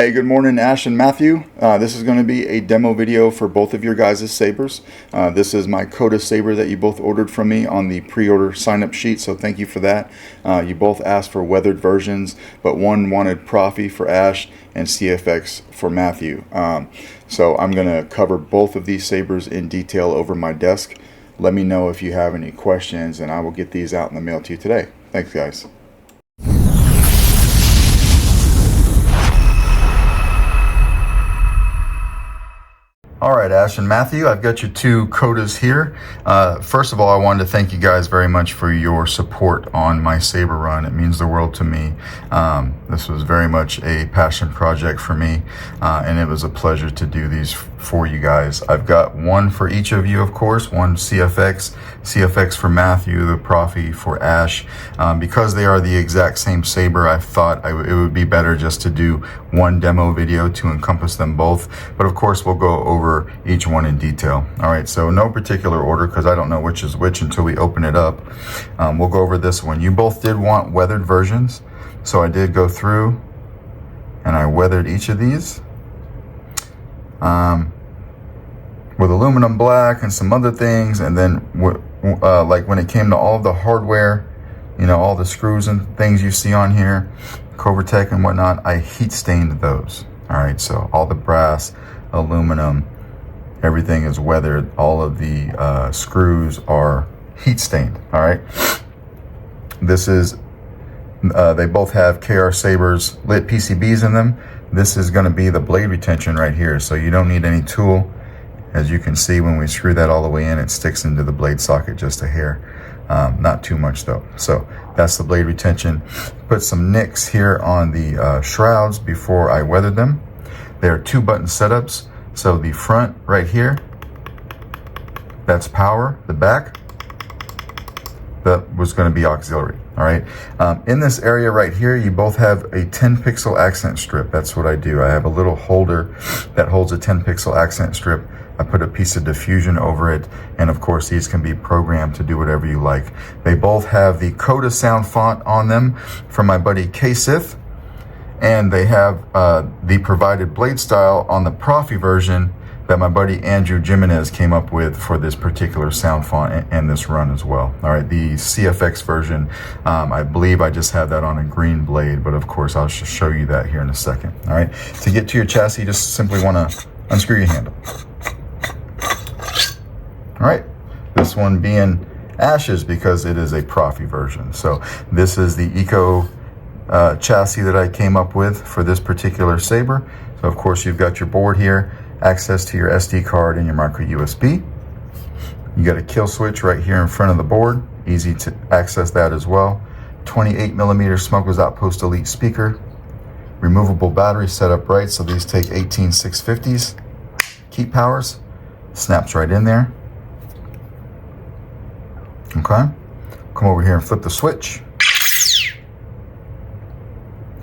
Hey, good morning, Ash and Matthew. This is going to be a demo video for both of your guys' sabers. This is my Coda saber that you both ordered from me on the pre-order sign-up sheet, so thank you for that. You both asked for weathered versions, but one wanted Proffie for Ash and CFX for Matthew. So I'm going to cover both of these sabers in detail over my desk. Let me know if you have any questions, and I will get these out in the mail to you today. Thanks, guys. All right, Ash and Matthew, I've got your two Codas here. First of all, I wanted to thank you guys very much for your support on my saber run. It means the world to me. This was very much a passion project for me, and it was a pleasure to do these for you guys. I've got one for each of you, of course, one CFX for Matthew, the Proffie for Ash. Because they are the exact same saber, I thought it would be better just to do one demo video to encompass them both. But of course, we'll go over each one in detail. All right, so no particular order because I don't know which is which until we open it up. We'll go over this one. You both did want weathered versions, so I did go through and I weathered each of these with aluminum black and some other things, and then like when it came to all the hardware, you know, all the screws and things you see on here, Covertech and whatnot, I heat stained those. All right, so all the brass, aluminum, everything is weathered. All of the screws are heat stained. All right, this is they both have KR Sabers lit PCBs in them. This is going to be the blade retention right here, so you don't need any tool. As you can see, when we screw that all the way in, it sticks into the blade socket just a hair. Not too much though. So that's the blade retention. Put some nicks here on the shrouds before I weathered them. There are 2-button setups. So the front right here, that's power. The back, that was going to be auxiliary. All right. In this area right here, you both have a 10-pixel accent strip. That's what I do. I have a little holder that holds a 10-pixel accent strip. I put a piece of diffusion over it, and of course these can be programmed to do whatever you like. They both have the Coda sound font on them from my buddy K-Sith, and they have the provided blade style on the Proffie version that my buddy Andrew Jimenez came up with for this particular sound font and this run as well. All right, the CFX version, I believe I just had that on a green blade, but of course I'll show you that here in a second. All right, to get to your chassis, you just simply want to unscrew your handle. All right, this one being Ash's because it is a Proffie version. So this is the Eco chassis that I came up with for this particular saber. So of course you've got your board here, access to your SD card and your micro USB. You got a kill switch right here in front of the board, easy to access that as well. 28mm Smuggler's Outpost Elite speaker, removable battery set up right, so these take 18650s. Keep powers, snaps right in there. Okay, come over here and flip the switch.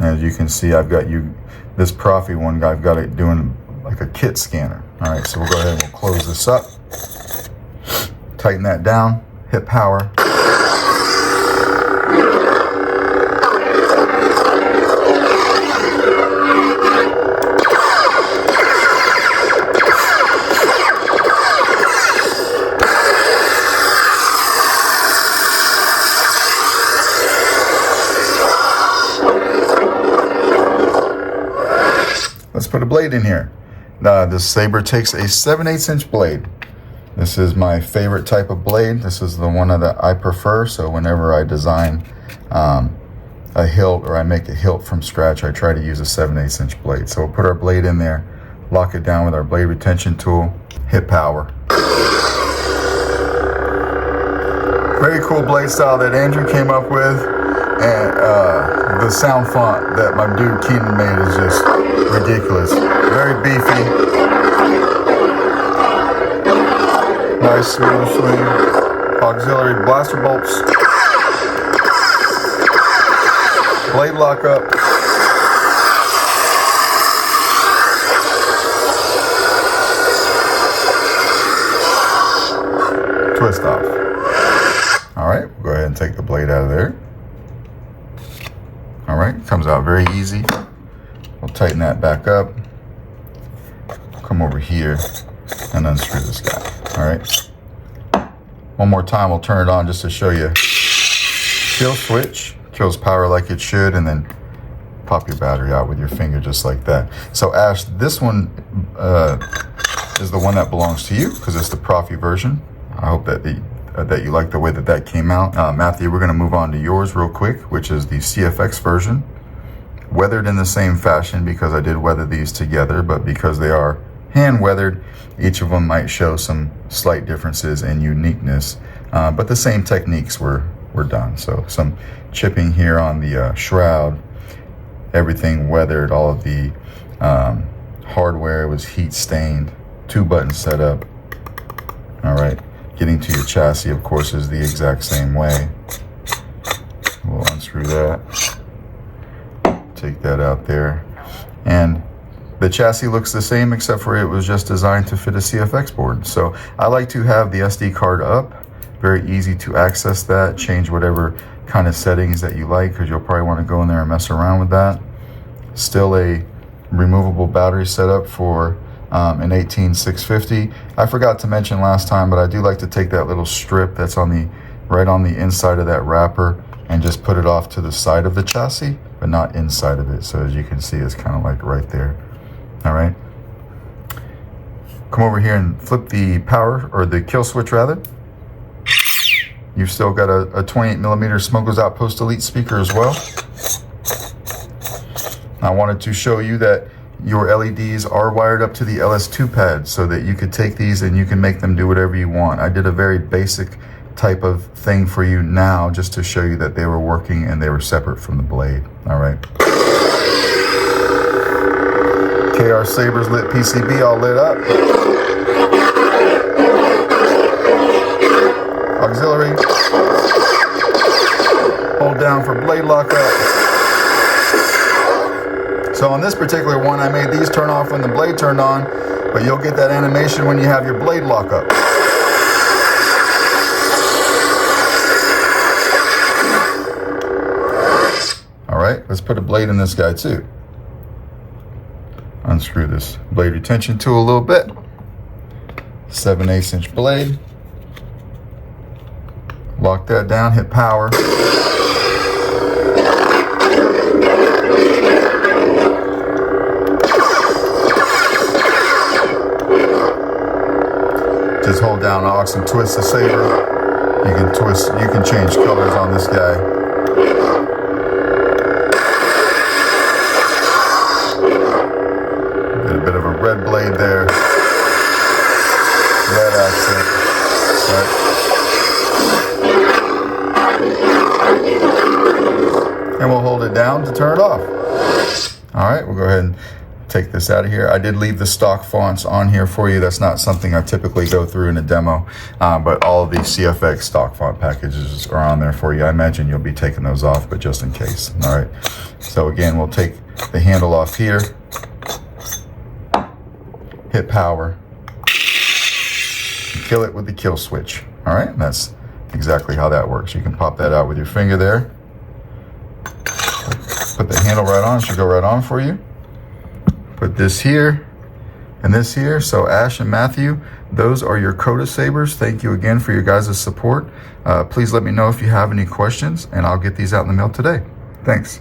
As you can see, I've got this Proffie one, I've got it doing like a kit scanner. All right, so we'll go ahead and we'll close this up. Tighten that down, hit power. Let's put a blade in here. This saber takes a 7/8" blade. This is my favorite type of blade. This is the one that I prefer. So whenever I design a hilt or I make a hilt from scratch, I try to use a 7/8" blade. So we'll put our blade in there, lock it down with our blade retention tool, hit power. Very cool blade style that Andrew came up with, and the sound font that my dude Keaton made is just ridiculous. Very beefy. Nice smooth swing. Auxiliary blaster bolts. Blade lockup. Twist off. All right, we'll go ahead and take the blade out of there. All right, comes out very easy. We'll tighten that back up. Come over here and unscrew this guy. All right. One more time, we'll turn it on just to show you. Kill switch, kills power like it should, and then pop your battery out with your finger just like that. So Ash, this one is the one that belongs to you because it's the Proffie version. I hope that that you like the way that that came out. Matthew, we're gonna move on to yours real quick, which is the CFX version. Weathered in the same fashion because I did weather these together, but because they are hand weathered, each of them might show some slight differences in uniqueness, but the same techniques were done. So some chipping here on the shroud, everything weathered, all of the hardware was heat stained, 2 buttons set up. All right, getting to your chassis, of course, is the exact same way. We'll unscrew that, take that out there, and the chassis looks the same except for it was just designed to fit a CFX board. So I like to have the SD card up, very easy to access that, change whatever kind of settings that you like, because you'll probably want to go in there and mess around with that. Still a removable battery setup for an 18650. I forgot to mention last time, but I do like to take that little strip that's on the right on the inside of that wrapper and just put it off to the side of the chassis, but not inside of it. So as you can see, it's kind of like right there. All right. Come over here and flip the power, or the kill switch rather. You've still got a 28mm Smuggler's Outpost Elite speaker as well. I wanted to show you that your LEDs are wired up to the LS2 pad so that you could take these and you can make them do whatever you want. I did a very basic type of thing for you now just to show you that they were working and they were separate from the blade. All right. KR Sabers lit PCB all lit up. Auxiliary. Hold down for blade lockup. So on this particular one, I made these turn off when the blade turned on, but you'll get that animation when you have your blade lockup. All right, let's put a blade in this guy too. Unscrew this blade retention tool a little bit. 7/8 inch blade. Lock that down, hit power. Just hold down aux and twist the saber. You can twist, you can change colors on this guy. Get a bit of a red blade there. Red accent. Right. And we'll hold it down to turn it off. All right, we'll go ahead and take this out of here. I did leave the stock fonts on here for you. That's not something I typically go through in a demo, but all of the CFX stock font packages are on there for you. I imagine you'll be taking those off, but just in case. All right. So again, we'll take the handle off here, hit power, kill it with the kill switch. All right. And that's exactly how that works. You can pop that out with your finger there. Put the handle right on. It should go right on for you. Put this here and this here. So Ash and Matthew, those are your Coda Sabers. Thank you again for your guys' support. Please let me know if you have any questions, and I'll get these out in the mail today. Thanks.